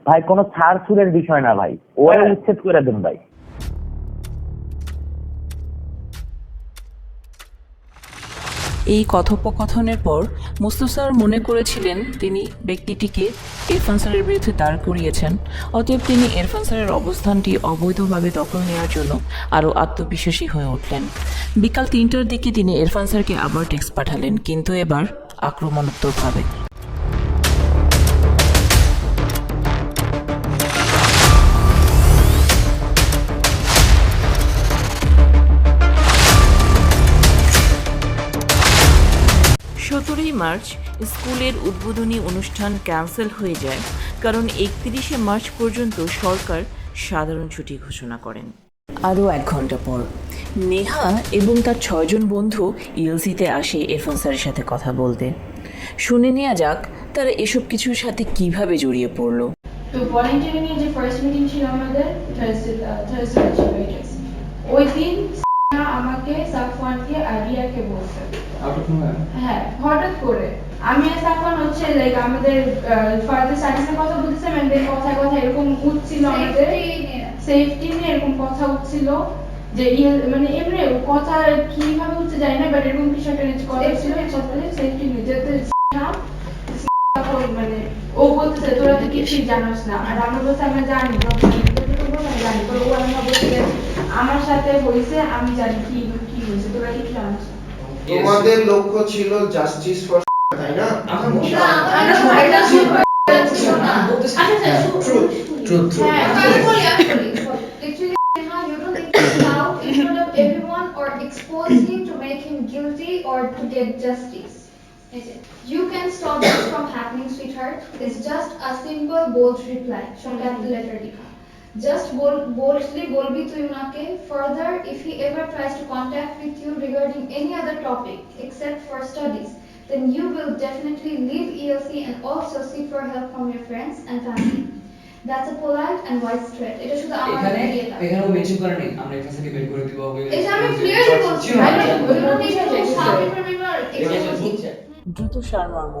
ভাই কোনো ছাড় ছুড়ের বিষয় না ভাই, ওরা উচ্ছেদ করে দেন ভাই। এই কথোপকথনের পর মুস্তাফা মনে করেছিলেন তিনি ব্যক্তিটিকে ইরফান স্যারের বিরুদ্ধে দাঁড় করিয়েছেন, অতএব তিনি ইরফান স্যারের অবস্থানটি অবৈধভাবে দখল নেওয়ার জন্য আরও আত্মবিশ্বাসী হয়ে উঠলেন। বিকাল 3টার দিকে তিনি ইরফান স্যারকে আবার টেক্সট পাঠালেন, কিন্তু এবার আক্রমণাত্মকভাবে। মার্চ স্কুলের উদ্বোধনী অনুষ্ঠান ক্যান্সেল হয়ে যায়, কারণ 31শে মার্চ পর্যন্ত সরকার সাধারণ ছুটি ঘোষণা করেন। আরও 1 ঘন্টা পর নেহা এবং তার 6 জন বন্ধু ইএলসিতে আসে ইরফান স্যারের সাথে কথা বলতে। শুনে নেওয়া যাক তারা এসব কিছুর সাথে কিভাবে জড়িয়ে পড়লো। তো ভলান্টিয়ারিং এর যে ফার্স্ট মিটিং ছিল আমাদের থার্সডে, ওই দিন আমাকে সাফওয়ানকে আরিয়াকে বলছে, হ্যাঁ হঠাৎ করে আমি আর সাফওয়ান হচ্ছে লাইক আমাদের ফার্দার স্টাডিজের কথা বলতেছিলাম, এন্ড দেন কথা কথা এরকম উঠছিল আমাদের সেফটি নিয়ে এরকম কথা উঠছিল যে মানে এমনি কথা কিভাবে উঠছে জানি না, বাট এরকম কিছু একটা কথা ছিল সেফটি নিয়ে যাতে মানে ও বলতেছে তোরা তো কিছুই জানোস না, আর আমরা বলতে আমরা জানি জানি তো ও আমরা বলতে আমার সাথে হয়েছে আমি জানি কি কি হয়েছে, তোরা কি জানোস না। তোমাদের লক্ষ্য ছিল জাস্টিস ফর, তাই না? Everyone or expose him to make him guilty or to get justice. You can stop this from happening, sweetheart. It's just a simple bold reply. From capital letter likha. Just boldly bolbi tu unake. Further, if he ever tries to contact with you regarding any other topic except for studies, then you will definitely leave ELC and also seek for help from your friends and family. That's a polite and wise threat. এটা শুধু আমার দিয়েটা এখানেও mention করে নেই আমরা এখান থেকে বের করে দিব হবে। এটা আমি ক্লিয়ারলি বলছি, I don't need to stop it from ever exposing. দ্রুত সারমর্ম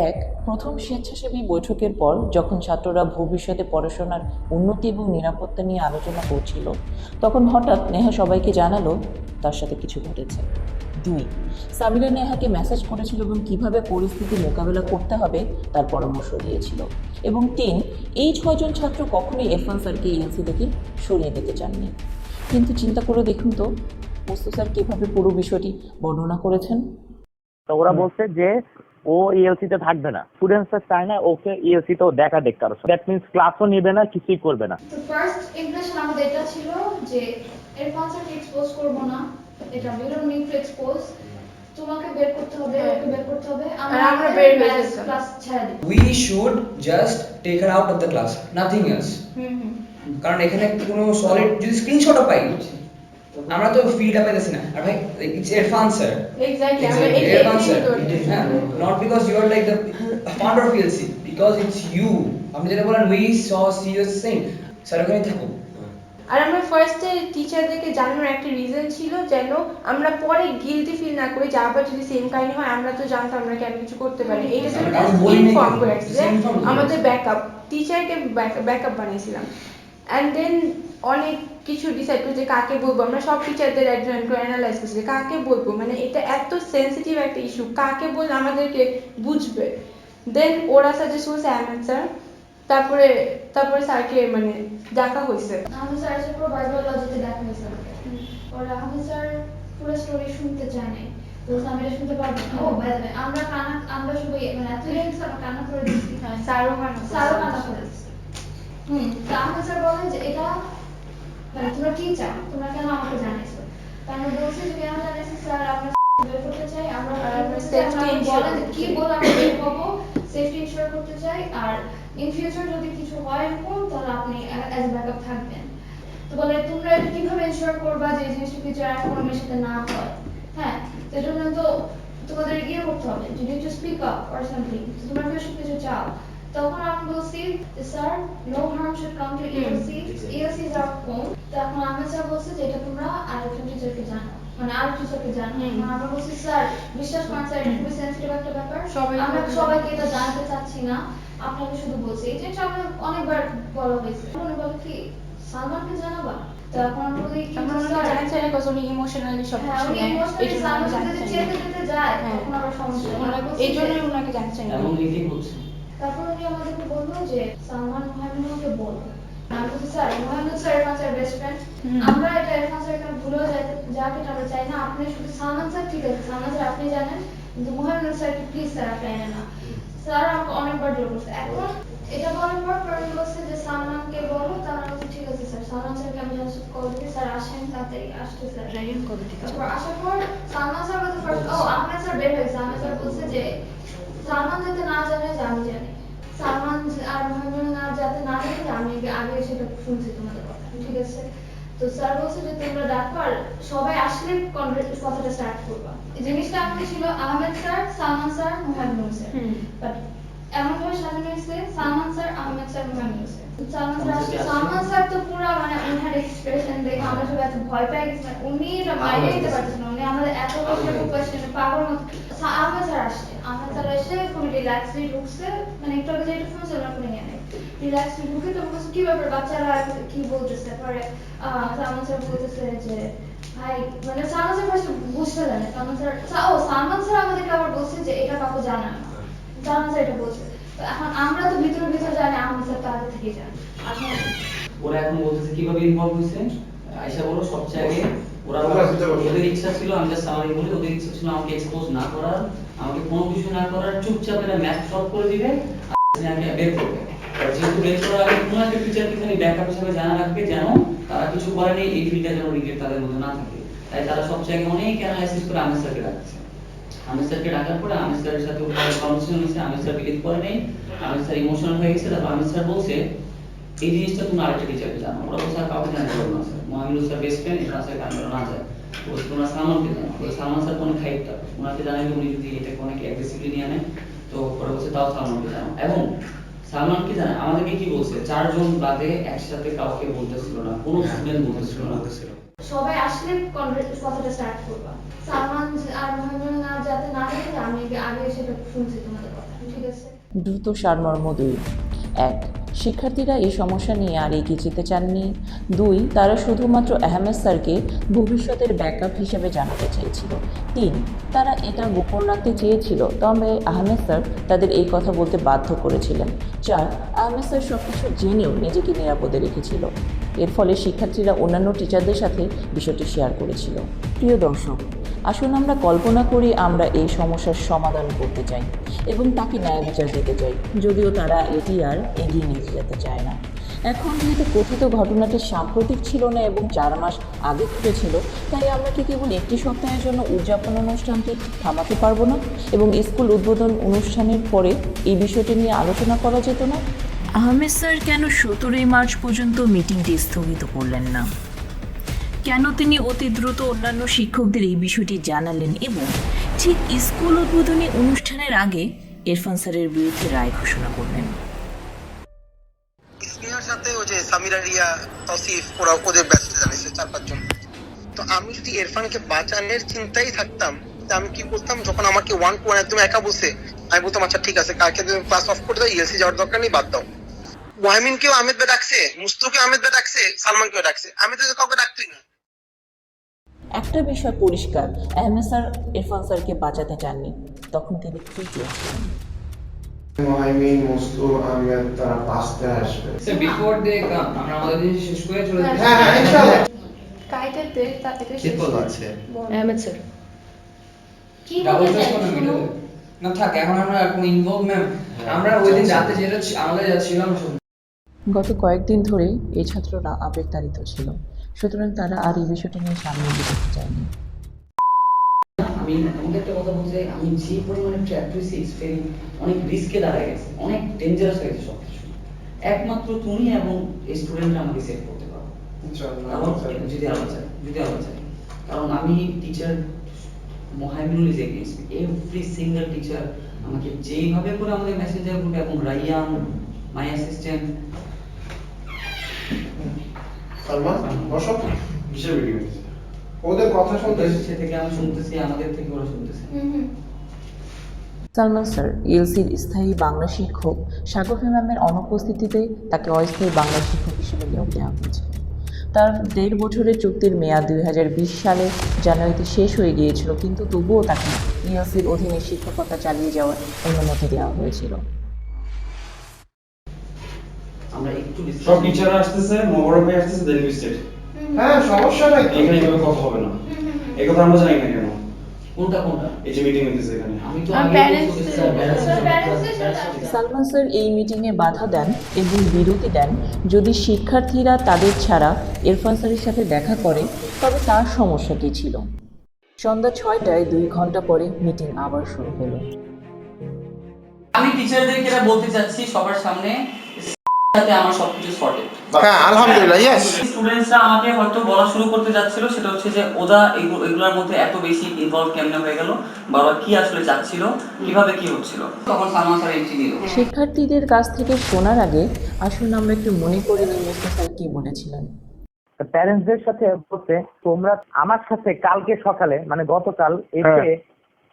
এক প্রথম স্বেচ্ছাসেবী বৈঠকের পর যখন ছাত্ররা ভবিষ্যতে পড়াশোনার উন্নতি এবং নিরাপত্তা নিয়ে আলোচনা করছিল, তখন হঠাৎ নেহা সবাইকে জানালো তার সাথে কিছু ঘটেছে। 2 সামিরা নেহাকে মেসেজ করেছিল এবং কিভাবে পরিস্থিতি মোকাবেলা করতে হবে তার পরামর্শ দিয়েছিল। এবং 3 এই 6 জন ছাত্র কখনোই ইরফান স্যারকে ইএলসি থেকে সরিয়ে দিতে চাননি। কিন্তু চিন্তা করে দেখুন তো মুস্তাফা স্যার কীভাবে পুরো বিষয়টি বর্ণনা করেছেন। তো ওরা বলছে যে ও ইএলসি তে থাকবে না, স্টুডেন্টসরা চায় না ওকে ইএলসি তেও দেখা দেখ কারো, দ্যাট মিন্স ক্লাসও নেবে না, কিছুই করবে না। তো ফার্স্ট ইমপ্রেশন আমাদের এটা ছিল যে ইরফান স্যারকে এক্সপোজ করব না, এটা we don't need to expose, তোমাকে বের করতে হবে, ওকে বের করতে হবে, আমরা বের হয়ে যাচ্ছি, ক্লাস ছেড়ে দিই। We should just take her out of the class, nothing else. কারণ এখানে কোনো সলিড যদি স্ক্রিনশটও পাই আমরা তো ফিলটা পাইতেছি না। আর ভাই it's Irfan sir, exactly Irfan sir, not because you are like the founder of ELC, because it's you. আপনি যেটা বলেন we see you same, sir ওখানে থাকুক। আর আমরা ফার্স্টে টিচারদেরকে জানানোর একটা রিজন ছিল যেন আমরা পরে গিলটি ফিল না করি যে আবার যদি সেম কাহিনী হয় আমরা তো জানতাম আমরা কেন কিছু করতে পারি, এটা জন্য ইনফর্ম করে আমাদের ব্যাকআপ টিচারকে ব্যাকআপ বানিয়েছিলাম। অ্যান্ড দেন অনেক কিছু ডিসাইড করি যে কাকে বলবো, আমরা সব টিচারদের একজন অ্যানালাইজ করছি যে কাকে বলবো, মানে এটা এত সেন্সিটিভ একটা ইস্যু, কাকে বললে আমাদেরকে বুঝবে। দেন ওরা সাজেস্ট করছে আহমেদ স্যার, তারপরে স্যারকে মানে ডাকা হয়েছে। আহমেদ স্যার এসে পুরো বাইবেল লজিতে দেখা হয়েছে ওরা, আহমেদ স্যার পুরো স্টোরি শুনতে চায় নাই, বলছে আমি এটা শুনতে পারবো না। ও বাই দ্য ওয়ে আমরা শুধু মানে এত কান্না করে দিচ্ছি, স্যারও কান্না করে দিচ্ছি। তো আহমেদ স্যার বলেন যে এটা মানে তোমরা কি চাও, তোমরা কেন আমাকে জানাইছো? তাহলে বলছি যে কেন জানাইছি স্যার, আমরা বের করতে চাই, আমরা বলেন কি বলে আমরা বের হবো, সেফটি ইনশিওর করতে চাই, আর ইন ফিউচার যদি কিছু হয় এরকম তাহলে আপনি অ্যাজ ব্যাকআপ থাকবেন। তো বলে তোমরা এটা কিভাবে ইনশিওর করবা যে এই জিনিসটা ফিউচার আর কোনো মেয়ের সাথে না হয়? হ্যাঁ, সেজন্য তো তোমাদের ইয়ে করতে হবে, you need to speak up or something, তোমরা কিছু চাও। তখন আমি বলছি যে sir no harm should come to ELC, ELC is our home. তখন আহমেদ স্যার বলছে যে এটা তোমরা আরেকজন টিচারকে জানাও, মানে আর টিচারকে জানাও। আমরা বলছি স্যার বিশ্বাস করেন স্যার এটা খুবই সেন্সিটিভ একটা ব্যাপার, আমরা সবাইকে এটা জানাতে চাচ্ছি না, আপনাকে শুধু বলছি এই জিনিসটা আমার অনেকবার বলা হয়েছে উনি বলে কি সালমানকে জানাবা তো এখন আমরা বলি কি আমরা ওনাকে স্যার জানাচ্ছি না কারণ উনি ইমোশনালি সব হ্যাঁ উনি ইমোশনালি সালমানের সাথে যদি যেতে যেতে যায় হ্যাঁ। তখন আবার সমস্যা এই জন্যই ওনাকে জানাচ্ছি না এমন নীতি হচ্ছে তারপর উনি আমাদেরকে বললো যে সালমান মোহাম্মদকে বলবো আমি বলছি sir Mohammad sir Irfan sir best friend আমরা এটা ইরফান স্যার কেন ভুলেও যাকে এটা আমরা চাই না আপনি শুধু সালমান স্যার ঠিক আছে সালমান স্যার আপনি জানেন কিন্তু মোহাম্মদ স্যারকে প্লিজ স্যার আপনি আনেন না স্যার আমাকে অনেকবার জোর করছে এখন এটা বলার পর পরে বলছে যে সালমানকে বলো তারা বলছে ঠিক আছে স্যার সালমান স্যারকে আমি জাস্ট কল দিই স্যার আসেন তাড়াতাড়ি আসতে স্যার রায়ন কবে ঠিক আছে তারপর আসার পর সালমান স্যার বলতে ফার্স্ট আহমেদ স্যার বের হয়েছে আহমেদ স্যার বলছে যে সালমান যাতে না জানে যে আমি জানি সালমান আর মোহাম্মদ না যাতে না জানে যে আমি আগে সেটা শুনছি তোমাদের কথা ঠিক আছে তো স্যার বলছে যে তোমরা ডাকো আর সবাই আসলে কথাটা স্টার্ট করবা এই জিনিসটা আমাদের ছিল Ahmed sir Salman sir Mohammad sir but এমন ভাবে সাজানো হয়েছে Salman sir Ahmed sir Mohammad sir Salman sir তো পুরো মানে ওনার এক্সপ্রেশন দেখে আমরা সবাই এত ভয় পেয়ে গেছি উনি এটা বাইরে দিতে পারছেন না উনি আমাদের এত বছর কোয়েশ্চেন পাগল মতো আহমেদ স্যার আসছে আহমেদ স্যার এসে খুবই রিল্যাক্সলি ঢুকছে মানে একটু আগে যেটা শুনছে ওনার কোনো ইয়ে নেই রিল্যাক্সলি ঢুকে তো বলছে কি ব্যাপার বাচ্চারা কি বলতেছে পরে সালমান স্যার বলতেছে যে ভাই মানে সালমান স্যার ফার্স্ট বুঝতে জানে সালমান স্যার সালমান স্যার আমাদেরকে আবার বলছে যে এটা কাউকে জানা না সালমান স্যার এটা বলছে তো এখন আমরা তো ভিতরে ভিতরে জানি আহমেদ স্যার তো আগে থেকে জানি এখন ওরা এখন বলতেছে কিভাবে ইনভলভ হয়েছে আয়শা বলো সবচেয়ে আগে ওরা ওদের ইচ্ছা ছিল আমি জাস্ট আমাকে বলি ওদের ইচ্ছা ছিল আমাকে এক্সপোজ না করার আমাকে কোনো কিছু না করার চুপচাপ এরা ম্যাথ সলভ করে দিবে আর আমাকে বের করবে আর যেহেতু বের করার আগে কোনো একটা টিচারকে খালি ব্যাকআপ হিসেবে জানা রাখবে যেন তারা কিছু করেনি এই ফিল্ডটা যেন রিগ্রেট তাদের মধ্যে না থাকে তাই তারা সবচেয়ে আগে অনেক অ্যানালাইসিস করে আমির স্যারকে ডাকছে আমির স্যারকে ডাকার পরে আমির স্যারের সাথে ওর কনভারসেশন হয়েছে আমির স্যার বিলিভ করে নেই আমির স্যার ইমোশনাল হয়ে গেছে তারপর আমির স্যার বলছে এই জিনিসটা তুমি আরেকটা টিচারকে জানো ওরা বলছে আর কাউকে জানতে পারবো না sir Mohammad sir best friend এটা স্যার কান্ড না যায় বলছে তোমরা সালমানকে জানো সালমান স্যার কোনো খাইটটা ওনাকে জানাই উনি যদি এটাকে অনেক অ্যাগ্রেসিভলি নিয়ে নেয় তো ওরা বলছে তাও সালমানকে জানো এবং সালমানকে জানে আমাদেরকে কি বলছে চারজন বাদে একসাথে কাউকে বলতেছিল না কোনো স্টুডেন্ট বলতেছিল না সবাই আসলে কথাটা স্টার্ট করবা সালমান আর মোহাম্মদ না যাতে না জানে যে আমি আগে সেটা শুনছি তোমাদের কথা ঠিক আছে দ্রুত সারমর্ম 2 1 শিক্ষার্থীরা এই সমস্যা নিয়ে আর এগিয়ে যেতে চাননি 2 তারা শুধুমাত্র আহমেদ স্যারকে ভবিষ্যতের ব্যাকআপ হিসেবে জানাতে চেয়েছিল 3 তারা এটা গোপন রাখতে চেয়েছিল তবে আহমেদ স্যার তাদের এই কথা বলতে বাধ্য করেছিলেন 4 আহমেদ স্যার সব কিছু জেনেও নিজেকে নিরাপদে রেখেছিল এর ফলে শিক্ষার্থীরা অন্যান্য টিচারদের সাথে বিষয়টি শেয়ার করেছিল প্রিয় দর্শক আসুন আমরা কল্পনা করি আমরা এই সমস্যার সমাধান করতে চাই এবং তাকে ন্যায় বিচার দিতে চাই যদিও তারা এটি আর এগিয়ে নিয়ে যেতে চায় না এখন যেহেতু কথিত ঘটনাটি সাম্প্রতিক ছিল না এবং 4 মাস আগে ঘটেছিল তাই আমরা কি কেবল একটি সপ্তাহের জন্য উদযাপন অনুষ্ঠানটি থামাতে পারবো না এবং স্কুল উদ্বোধন অনুষ্ঠানের পরে এই বিষয়টি নিয়ে আলোচনা করা যেত না আহমেদ স্যার কেন 17 মার্চ পর্যন্ত মিটিংটি স্থগিত করলেন না কেন তিনি অতি দ্রুত অন্যান্য শিক্ষকদের এই বিষয়টি জানালেন এবং ঠিক স্কুল উদ্বোধনী অনুষ্ঠানের আগে ইরফান স্যারের বিরুদ্ধে রায় ঘোষণা করলেন স্নেহার সাথে ওই যে সামিরা রিয়া তসিফ ওরা ওদের ব্যাচে জানিয়েছে 4-5 জন তো আমি যদি ইরফানকে বাঁচানোর চিন্তাই থাকতাম আমি কি করতাম যখন আমাকে 1 to 1 একদম একা বসে আমি বলতাম আচ্ছা ঠিক আছে কালকে তুমি ক্লাস অফ করে দাও ইএলসি যাওয়ার দরকার নেই বাদ দাও ওয়াহিমিনকেও আহমেদ ভাই ডাকছে মুস্তুকে আহমেদ ভাই ডাকছে সালমানকেও ডাকছে আমি তো কাউকে ডাকতেই না একটা বিষয় পরিষ্কার আহমেদ স্যার ইরফান স্যারকে বাঁচাতে চাননি তখন তিনি কি চেয়েছিলেন মোহাইমিন মুস্তু আহমেদ তারা বাঁচতে আসবে স্যার বিফোর দে কাম আমরা আমাদের জিনিস শেষ করে চলে যাই হ্যাঁ হ্যাঁ ইনশাআল্লাহ কাইটের দেখ তাতে কে বলছে আহমেদ স্যার কি ডাবল বলতে টেস্ট চাই করতে শুনো ভিডিও না থাক এখন আমরা কোনো ইনভলভ ম্যাম আমরা ওই দিন রাতে যেটা আমাদের যা ছিলাম গত কয়েকদিন ধরে এই ছাত্ররা আবেগতাড়িত ছিল সুতরাং তারা আর এই বিষয়টি নিয়ে সামনে এগিয়ে চায়নি আমি তোমাকে একটা কথা বলতে চাই আমি যে পরিমাণে ট্র্যাপ হয়েছি ফেরি অনেক রিস্কে দাঁড়ায় গেছে অনেক ডেঞ্জারাস হয়ে গেছে সবকিছু একমাত্র তুমি এবং স্টুডেন্টরা আমাকে সেভ করতে পারো কারণ যদি আলো চাই কারণ আমি teacher Mohaiminul is against every single teacher আমাকে যেইভাবে করে আমাদের মেসেঞ্জার গ্রুপে এবং রাইয়ান মাই অ্যাসিস্ট্যান্ট সালমান বসো কিসের ভিডিও ওদের কথা শুনতে থেকে আমি শুনতেছি আমাদের থেকে ওরা শুনতেছে হুম সালমান স্যার ইএলসির স্থায়ী বাংলা শিক্ষক সাগফি ম্যামের অনুপস্থিতিতে তাকে অস্থায়ী বাংলা শিক্ষক হিসেবে নিয়োগ দেওয়া হয়েছে। তার 1.5 বছরের চুক্তির মেয়াদ 2020 সালে জানুয়ারিতে শেষ হয়ে গিয়েছিল, কিন্তু তবুও তাকে ইএলসির অধীনে শিক্ষকতা চালিয়ে যাওয়ার অনুমতি দেওয়া হয়েছিল। আমরা একটু সব টিচাররা আসতেছে, মোবারক ভাই আসতেছে, দেন ইউ স্টেট। হ্যাঁ সমস্যা নাই তো। এখানে এভাবে কথা হবে না। এই কথা আমরা জানি না কেন? কোনটা কোনটা এই যে মিটিং হইতেছে এখানে। আমি তো আর আগে parents- বলছি, স্যার, parents- সালমান স্যার এই মিটিংয়ে বাধা দেন এবং বিরতি দেন যদি শিক্ষার্থীরা তাদের ছাড়া ইরফান স্যারের সাথে দেখা করে, তবে তার সমস্যা কী ছিল। সন্ধ্যা 6টায় 2 ঘন্টা পরে মিটিং আবার শুরু হলো। আমি টিচারদেরকে এটা বলতে চাচ্ছি সবার সামনে, সাথে আমার সবকিছু সর্টেড। হ্যাঁ আলহামদুলিল্লাহ ইয়েস। স্টুডেন্টসরা আমাকে হয়তো বলা শুরু করতে যাচ্ছিল, সেটা হচ্ছে যে ওরা এগুলোর মধ্যে এত বেশি ইনভলভ কেমনে হয়ে গেল, বা ওরা কি আসলে চাচ্ছিল, কিভাবে কি হচ্ছিল। তখন সালমান স্যার এন্ট্রি দিল। শিক্ষার্থীদের কাছ থেকে শোনার আগে আসুন আমরা একটু মনে করে নিই মুস্তাফা স্যার কি বলেছিলেন। প্যারেন্টসদের সাথে বলতে, তোমরা আমার সাথে কালকে সকালে মানে গতকাল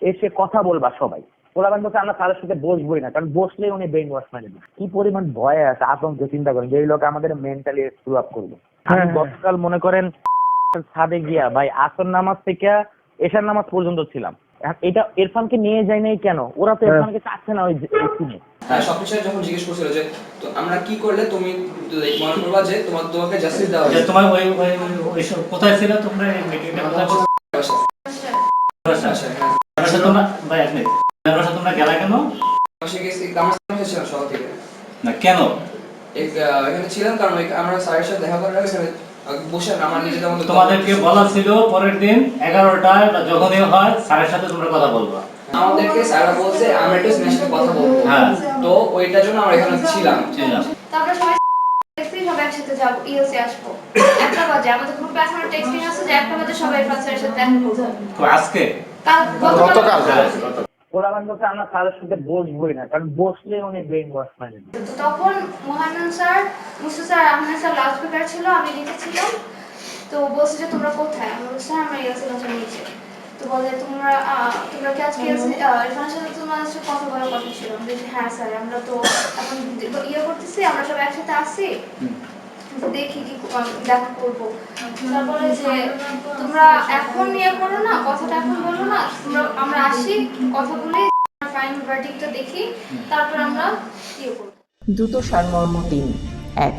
এসে কথা বলবা সবাই। ওরা বলছে আমরা তাদের সাথে বসবোই না, কারণ বসলে উনি ব্রেন ওয়াশ মারে দিবে। কি পরিমাণ ভয় আছে, আতঙ্ক, চিন্তা করেন যে এই লোক আমাদের মেন্টালি স্ক্রু আপ করবে। আমি গতকাল মনে করেন ছাদে গিয়া ভাই আসর নামাজ থেকে এশার নামাজ পর্যন্ত ছিলাম। এটা ইরফানকে নিয়ে যায় নাই কেন? ওরা তো ইরফানকে চাচ্ছে না ওই সিনে। হ্যাঁ, সবকিছু যখন জিজ্ঞেস করছিল যে তো আমরা কি করলে তুমি মনে করবা যে তোমাকে জাস্টিস দেওয়া হবে। তোমার ওই কোথায় ছিল তোমরা এই মিটিংটা কোথায় করতে? তোমরা ভাই এক মিনিট, তোমরা গেলা কেন? আমরা ছিলাম সকাল থেকে। না কেন? এখানে ছিলাম কারণ আমরা স্যারের সাথে দেখা করার আগে বসে আমার নিজেদের মতো তোমাদেরকে বলা ছিল পরের দিন 11টায় বা যখনই হয় স্যারের সাথে তোমরা কথা বলবা। আমাদেরকে স্যাররা বলছে আমরা একটু স্পেশালি কথা বলবো। হ্যাঁ, তো ওইটার জন্য আমরা এখানে ছিলাম। তারপরে সবাই সবাই একসাথে যাবো, ইএলসি আসবো 1টা বাজে। আমাদের গ্রুপে এখন টেক্সটিং আছে যে 1টা বাজে সবাই ফার্স্টের সাথে দেখা করব। আজকে গতকাল ওরা বলছে আমরা তাদের সাথে বসবোই না, কারণ বসলে উনি ব্রেন ওয়াশ মারে দিবে। তো তখন Mohammad sir, Musa sir, Ahmed sir loudspeaker ছিল, আমি লিখেছিলাম। তো বলছে যে তোমরা কোথায়? আমরা বলছি স্যার আমরা ইএলসি ক্লাসের নিচে। তো বলে তোমরা কি আজকে ইরফানের সাথে তোমার সাথে কথা বলার কথা ছিল? আমি বলছি হ্যাঁ স্যার, আমরা তো এখন ইয়ে করতেছি, আমরা সব একসাথে আসি, দেখি কি দেখা করবো। তারপরে যে তোমরা এখন ইয়ে করো না, কথাটা এখন বলো না, আমরা আসি, কথা বলি, ফাইনাল ভার্ডিক্টটা দেখি, তারপর আমরা ইয়ে করবো। দ্রুত সারমর্ম 3। 1.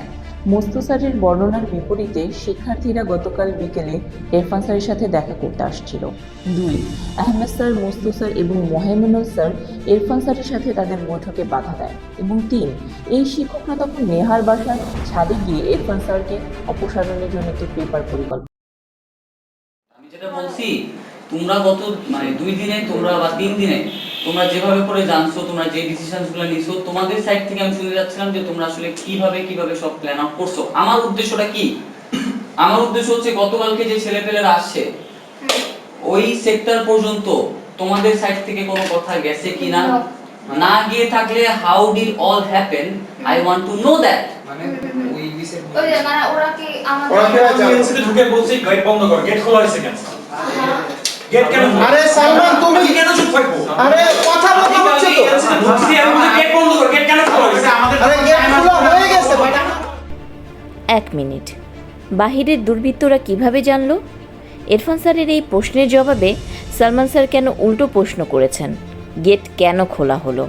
মোস্তফা স্যারের বর্ণনার বিপরীতে শিক্ষার্থীরা গতকাল বিকেলে ইরফান স্যারের সাথে দেখা করতে আসছিল। 2. আহমেদ স্যার, মোস্তফা স্যার এবং মোহাইমিনুল স্যার ইরফান স্যারের সাথে তাদের বৈঠকে বাধা দেয়। এবং 3. এই শিক্ষকরা তখন নেহার বাসার ছাদে গিয়ে ইরফান স্যারকে অপসারণের জন্য একটি পেপার পরিকল্পনা। আমি যেটা বলছি, তোমরা গত 2 দিনে তোমরা বা 3 দিনে তোমরা যেভাবে করে জানছো, তোমরা যে ডিসিশনসগুলো নিছো, তোমাদের সাইড থেকে আমি শুনে যাচ্ছিলাম যে তোমরা আসলে কিভাবে সব প্ল্যান আউট করছো। আমার উদ্দেশ্যটা কি? আমার উদ্দেশ্য হচ্ছে গতকালকে যে ছেলেপেলেরা আসছে ওই সেক্টর পর্যন্ত তোমাদের সাইড থেকে কোনো কথা গেছে কিনা, না গিয়ে থাকলে how did all happen, I want to know that. মানে ওই বিসে ওই যে মানে ওরা কি আমাদের ঢুকে বলছি গেট বন্ধ কর, গেট খোলা হয়েছে কেন? গেট কেন? আরে সালমান তুমি কেন চুপ থাকবো? আরে কথা বলতে হচ্ছে তো। বুঝছি আমি বলছি গেট বন্ধ কর, গেট কেন খোলা হয়েছে? আমাদের আরে গেট খোলা হয়ে গেছে ভাই। 1 মিনিট, বাহিরের দুর্বৃত্তরা কিভাবে জানলো? ইরফান স্যারের এই প্রশ্নের জবাবে সালমান স্যার কেন উল্টো প্রশ্ন করেছেন, গেট কেন খোলা হলো,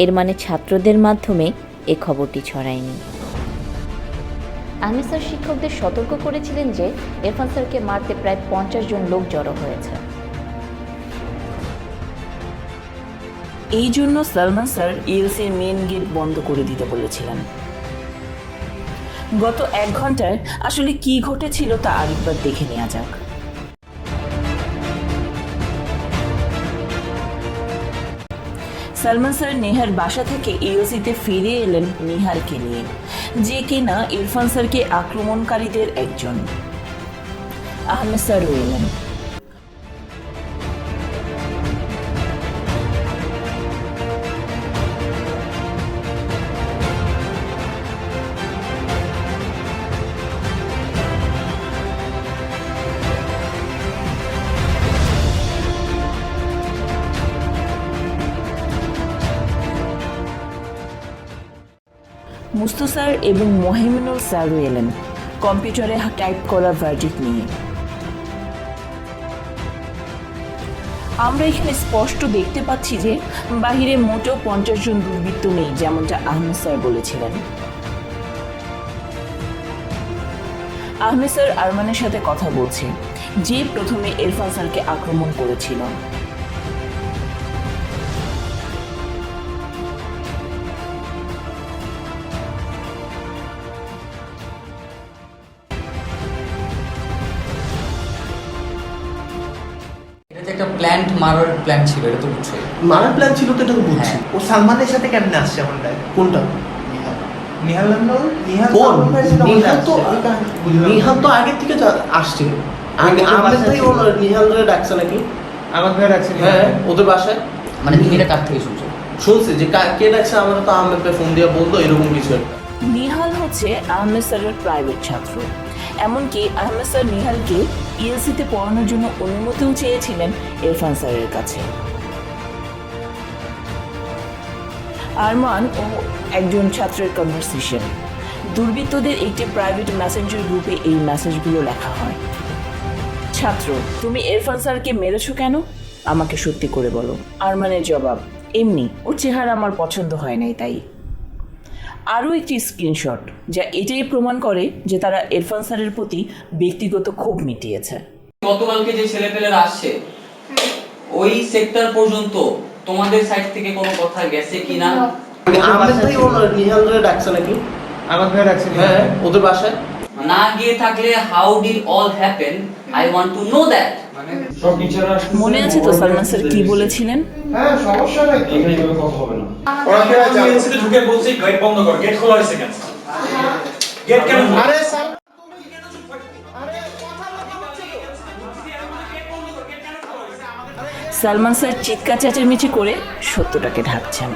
এর মানে ছাত্রদের মাধ্যমে এ খবরটি ছড়ায়নি। আহমেদ স্যার শিক্ষকদের সতর্ক করেছিলেন যে ইরফান স্যারকে মারতে প্রায় 50 জন লোক জড়ো হয়েছে। এই জন্য সালমান স্যার ইএলসির মেন গেট বন্ধ করে দিতে বলেছিলেন। গত 1 ঘন্টায় আসলে কি ঘটেছিল তা আরেকবার দেখে নেওয়া যাক। সালমান স্যার নেহার বাসা থেকে ইএলসিতে ফিরে এলেন নিহারকে নিয়ে, যে কিনা ইরফান স্যারকে আক্রমণকারীদের একজন। আহমেদ স্যারও এলেন। মুস্তু স্যার এবং মোহাইমিনুল স্যারও এলেন কম্পিউটারে টাইপ করা ভার্ডিক্ট নিয়ে। আমরা এখানে স্পষ্ট দেখতে পাচ্ছি যে বাহিরে মোটেও 50 জন দুর্বৃত্ত নেই, যেমনটা আহমেদ স্যার বলেছিলেন। আহমেদ স্যার আরমানের সাথে কথা বলছে, যে প্রথমে ইরফান স্যারকে আক্রমণ করেছিল। এটা একটা প্ল্যান্ট মারার প্ল্যান ছিল, এটা তো বুঝছোই। মারার প্ল্যান ছিল তো, এটা তো বুঝছি। হ্যাঁ। ও সালমানের সাথে কেমনে আসছে এমনটা? কোনটা? নিহাল তো আগে থেকে আসছে। আগে আমাদের ভাই ও নিহালরে ডাকছে নাকি? আমার ভাই ডাকছে। হ্যাঁ, ওদের বাসায়। মানে তুমি এটা কার থেকে শুনছো? শুনছে যে কে ডাকছে, আমরা তো আহমেদ ভাই ফোন দিয়ে বলতো এরকম কিছু একটা। নিহাল হচ্ছে আহমেদ স্যারের প্রাইভেট ছাত্র। এমনকি আহমেদ স্যার নিহালকে ইএলসিতে পড়ানোর জন্য অনুমতিও চেয়েছিলেন ইরফান স্যারের কাছে। আরমান ও একজন ছাত্রের কনভারসেশন। দুর্বৃত্তদের একটি প্রাইভেট মেসেঞ্জার গ্রুপে এই মেসেজগুলো লেখা হয়। ছাত্র, তুমি ইরফান স্যারকে মেরেছো কেন? আমাকে সত্যি করে বলো। আরমানের জবাব, এমনি, ওর চেহারা আমার পছন্দ হয় নাই তাই। আরও একটি স্ক্রিনশট যা এটাই প্রমাণ করে যে তারা ইরফান স্যারের প্রতি ব্যক্তিগত ক্ষোভ মিটিয়েছে। গতকালকে যে ছেলেপেলেরা আসছে ওই সেক্টর পর্যন্ত তোমাদের সাইড থেকে কোনো কথা গেছে কিনা? আমাদের ভাই ও নিহালরে ডাকছে নাকি? আমার ভাই ডাকছে। হ্যাঁ, ওদের বাসায়। না গিয়ে থাকলে how did all happen, I want to know that. সব টিচাররা আসছে। মনে আছে তো সালমান স্যার কি বলেছিলেন? হ্যাঁ, সমস্যা নাই। এখানে এভাবে কথা হবে না। ওরা কি ইউনিভার্সিটিতে ঢুকে বলছে গেট বন্ধ কর, গেট খোলা হয়েছে কেন? গেট কেন? আরে স্যার, সালমান স্যার চিৎকার চেঁচামেচি করে সত্যটাকে ঢাকছেন।